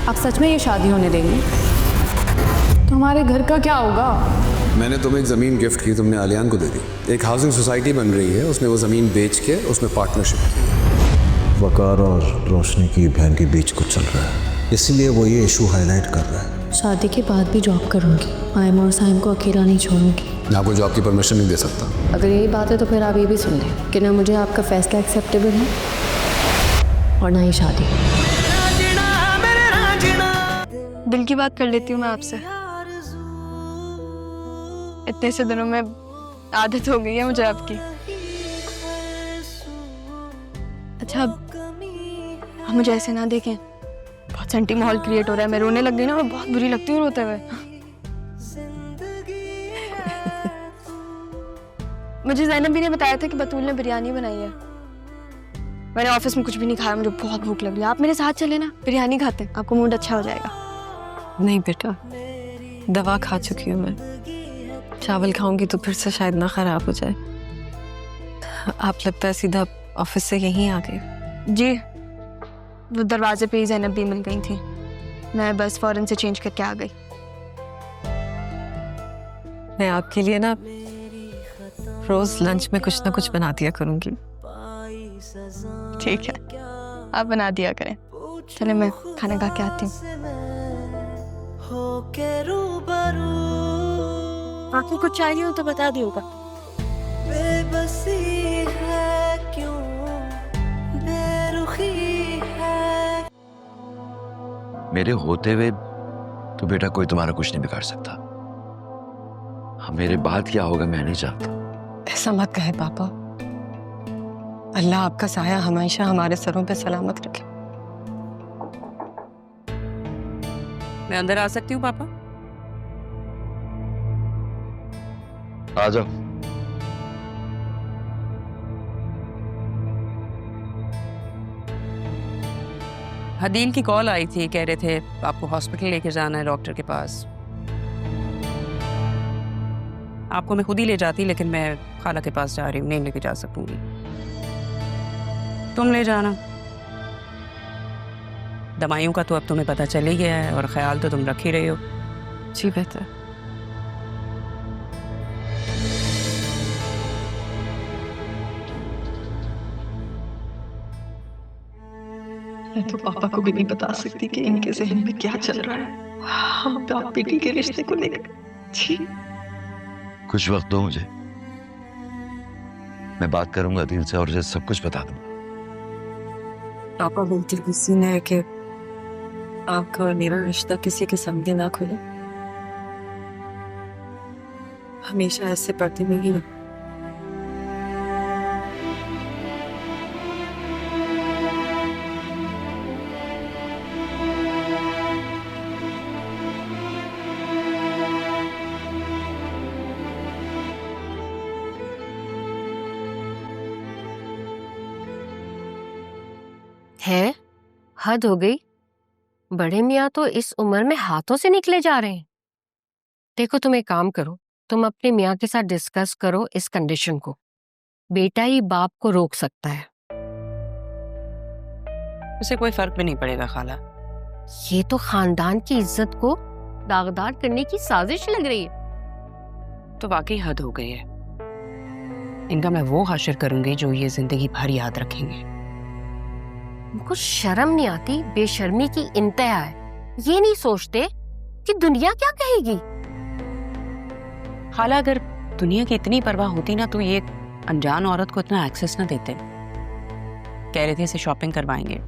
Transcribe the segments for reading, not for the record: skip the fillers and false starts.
आप सच में ये शादी होने देंगे तो हमारे घर का क्या होगा? मैंने तुम्हें एक ज़मीन गिफ्ट की, तुमने आलियान को दे दी। एक हाउसिंग सोसाइटी बन रही है, उसने वो ज़मीन बेच के उसमें पार्टनरशिप की। वकार और रोशनी की बहन के बीच कुछ चल रहा है, इसीलिए वो ये इशू हाईलाइट कर रहा है। शादी के बाद भी जॉब करूंगी, आयम और साइम को अकेला नहीं छोड़ूंगी। मैं आपको जॉब की परमिशन नहीं दे सकता। अगर यही बात है तो फिर आप ये भी सुन लें कि ना मुझे आपका फैसला एक्सेप्टेबल है और ना ही शादी। दिल की बात कर लेती हूँ मैं आपसे। इतने से दिनों में आदत हो गई है मुझे आपकी। अच्छा अब मुझे ऐसे ना देखें, बहुत सेंटी माहौल क्रिएट हो रहा है। मैं रोने लग गई ना, मैं बहुत बुरी लगती हूँ रोते हुए। मुझे ज़ैनब भी ने बताया था कि बतूल ने बिरयानी बनाई है। मैंने ऑफिस में कुछ भी नहीं खाया, मुझे बहुत भूख लग रही है। आप मेरे साथ चले ना, बिरयानी खाते हैं, आपको मूड अच्छा हो जाएगा। नहीं बेटा, दवा खा चुकी हूँ मैं। चावल खाऊंगी तो फिर से शायद ना खराब हो जाए। आप लगता है सीधा ऑफिस से यहीं आ गए? जी, वो दरवाजे पे ही ज़ैनब भी मिल गई थी। मैं बस फौरन से चेंज करके आ गई। मैं आपके लिए ना रोज लंच में कुछ ना कुछ बना दिया करूंगी। ठीक है, आप बना दिया करें। चले मैं खाना खा के आती हूँ। आपको कुछ चाहिए हो तो बता दियोगा। मेरे होते हुए तो बेटा कोई तुम्हारा कुछ नहीं बिगाड़ सकता। हाँ, मेरे बाद क्या होगा मैं नहीं जानता। ऐसा मत कहे पापा। अल्लाह आपका साया हमेशा हमारे सरों पे सलामत रखे। मैं अंदर आ सकती हूँ पापा? आ जाओ। हदील की कॉल आई थी, कह रहे थे आपको हॉस्पिटल लेके जाना है डॉक्टर के पास। आपको मैं खुद ही ले जाती, लेकिन मैं खाला के पास जा रही हूँ, नहीं लेके जा सकूंगी। तुम ले जाना। दवाइयों का तो अब तुम्हें पता चल ही गया है और ख्याल तो तुम रख ही रहे हो। जी बेहतर। मैं तो पापा को भी नहीं बता सकती कि इनके ज़हन में क्या चल रहा है हम बाप बेटी के रिश्ते को लेकर। जी, कुछ वक्त दो मुझे, मैं बात करूंगा दिल से और सब कुछ बता दूंगा। पापा बोलते किसी ने कि आपका और मेरा रिश्ता किसी के सामने ना खुले, हमेशा ऐसे पर्दे में ही। है, हद हो गई। बड़े मियाँ तो इस उम्र में हाथों से निकले जा रहे हैं। देखो तुम एक काम करो, तुम अपने मियाँ के साथ डिस्कस करो इस कंडीशन को। बेटा ही बाप को रोक सकता है। उसे कोई फर्क भी नहीं पड़ेगा खाला। ये तो खानदान की इज्जत को दागदार करने की साजिश लग रही है। तो वाकई हद हो गई है। इनका मैं वो हाशिर करूंगी जो ये जिंदगी भर याद रखेंगे। उनको शर्म नहीं आती, बेशर्मी की इंतहा है। ये नहीं सोचते कि दुनिया क्या कहेगी। खाला, अगर दुनिया की इतनी परवाह होती ना तो ये अनजान औरत को इतना एक्सेस ना देते। कह रहे थे इसे शॉपिंग करवाएंगे।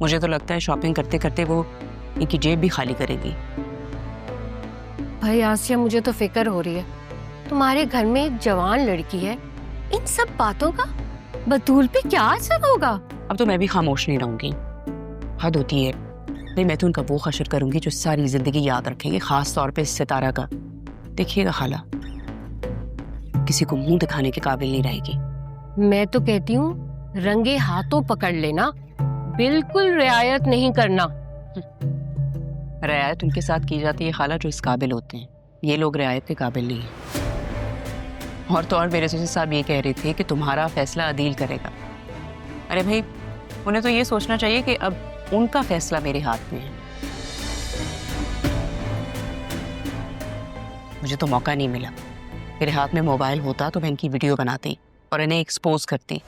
मुझे तो लगता है शॉपिंग करते करते वो इनकी जेब भी खाली करेगी। भाई आसिया, मुझे तो फिक्र हो रही है। तुम्हारे घर में एक जवान लड़की है, इन सब बातों का बतूल पे क्या असर होगा? अब तो मैं भी खामोश नहीं रहूंगी। हद होती है। नहीं, मैं तो उनका वो हशर करूंगी जो सारी जिंदगी याद रखेंगे, खास तौर पे इस सितारा का। देखिएगा खाला, किसी को मुंह दिखाने के काबिल नहीं रहेगी। मैं तो कहती हूँ रंगे हाथों पकड़ लेना, बिल्कुल रियायत नहीं करना। रियायत उनके साथ की जाती है खाला जो इस काबिल होते हैं। ये लोग रियायत के काबिल नहीं है। और तो और मेरे चचा साहब ये कह रहे थे कि तुम्हारा फैसला अदील करेगा। अरे भाई, उन्हें तो ये सोचना चाहिए कि अब उनका फैसला मेरे हाथ में है। मुझे तो मौका नहीं मिला। मेरे हाथ में मोबाइल होता तो मैं इनकी वीडियो बनाती और इन्हें एक्सपोज करती,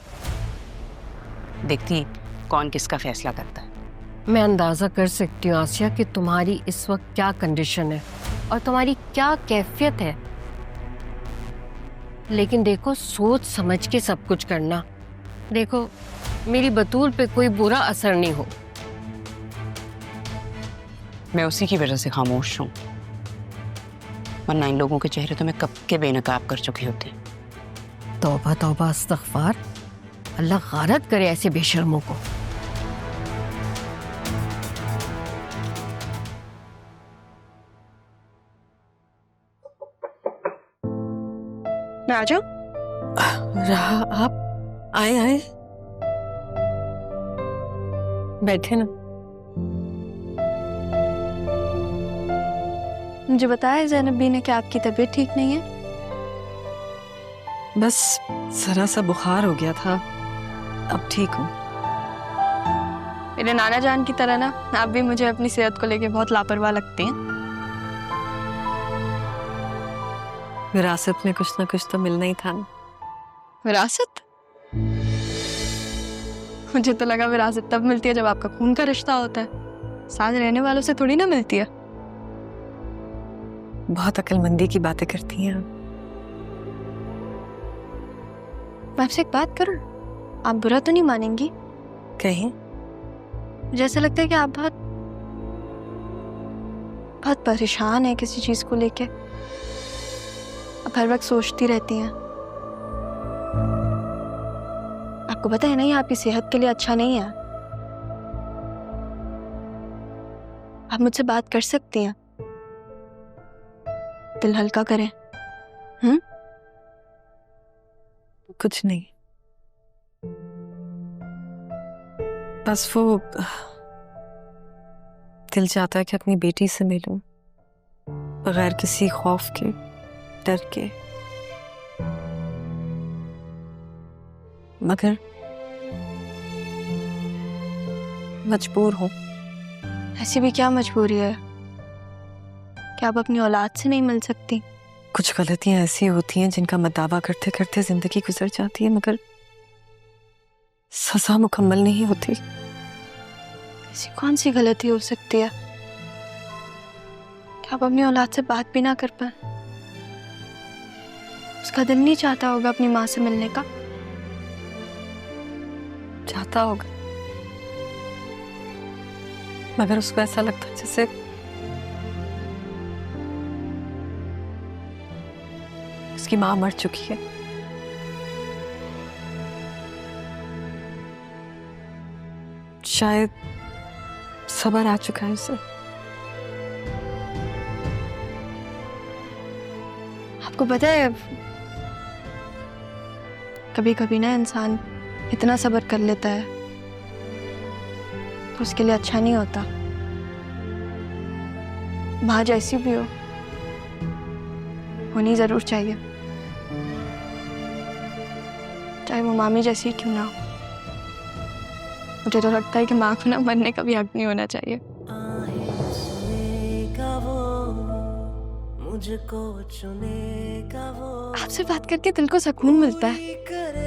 देखती कौन किसका फैसला करता है। मैं अंदाज़ा कर सकती हूँ आसिया कि तुम्हारी इस वक्त क्या कंडीशन है और तुम्हारी क्या कैफियत है, लेकिन देखो सोच समझ के सब कुछ करना। देखो मेरी बतूल पे कोई बुरा असर नहीं हो। मैं उसी की वजह से खामोश हूँ, वरना इन लोगों के चेहरे तो मैं कब के बेनकाब कर चुकी होती। तौबा तौबा इस्तग़फ़ार, अल्लाह गारत करे ऐसे बेशर्मों को। मैं आ जाऊं? रहा आप आए आए बैठे ना। मुझे बताया ज़ैनब बी ने कि आपकी तबीयत ठीक नहीं है। बस जरा सा बुखार हो गया था, अब ठीक हूँ। मेरे नाना जान की तरह ना आप भी मुझे अपनी सेहत को लेके बहुत लापरवाह लगती हैं। विरासत में कुछ ना कुछ तो मिलना ही था ना। विरासत? मुझे तो लगा विरासत तब मिलती है जब आपका खून का रिश्ता होता है, साथ रहने वालों से थोड़ी ना मिलती है। बहुत अक्लमंदी की बातें करती हैं आप। मैं आपसे एक बात करूं, आप बुरा तो नहीं मानेंगी? कहीं मुझे ऐसा लगता है कि आप बहुत बहुत परेशान हैं किसी चीज को लेके। आप हर वक्त सोचती रहती हैं। आपको पता है ना ये आपकी सेहत के लिए अच्छा नहीं है। आप मुझसे बात कर सकती हैं, दिल हल्का करें। कुछ नहीं, बस वो दिल चाहता है कि अपनी बेटी से मिलूं बगैर किसी खौफ के, डर के, मगर मजबूर हूं। ऐसी भी क्या मजबूरी है कि आप अपनी औलाद से नहीं मिल सकती? कुछ गलतियां ऐसी होती हैं जिनका मदावा करते करते जिंदगी गुजर जाती है, मगर सजा मुकम्मल नहीं होती। ऐसी कौन सी गलती हो सकती है कि आप अपनी औलाद से बात भी ना कर पाए? उसका दिल नहीं चाहता होगा अपनी माँ से मिलने का। चाहता होगा, मगर उसको ऐसा लगता है जैसे उसकी माँ मर चुकी है। शायद सब्र आ चुका है उसे। आपको पता है कभी कभी ना इंसान इतना सब्र कर लेता है तो उसके लिए अच्छा नहीं होता। माँ जैसी भी हो होनी जरूर चाहिए, चाहे वो मामी जैसी क्यों ना हो। मुझे तो लगता है कि माँ को ना मरने का भी हक नहीं होना चाहिए। आपसे बात करके दिल को सुकून मिलता है।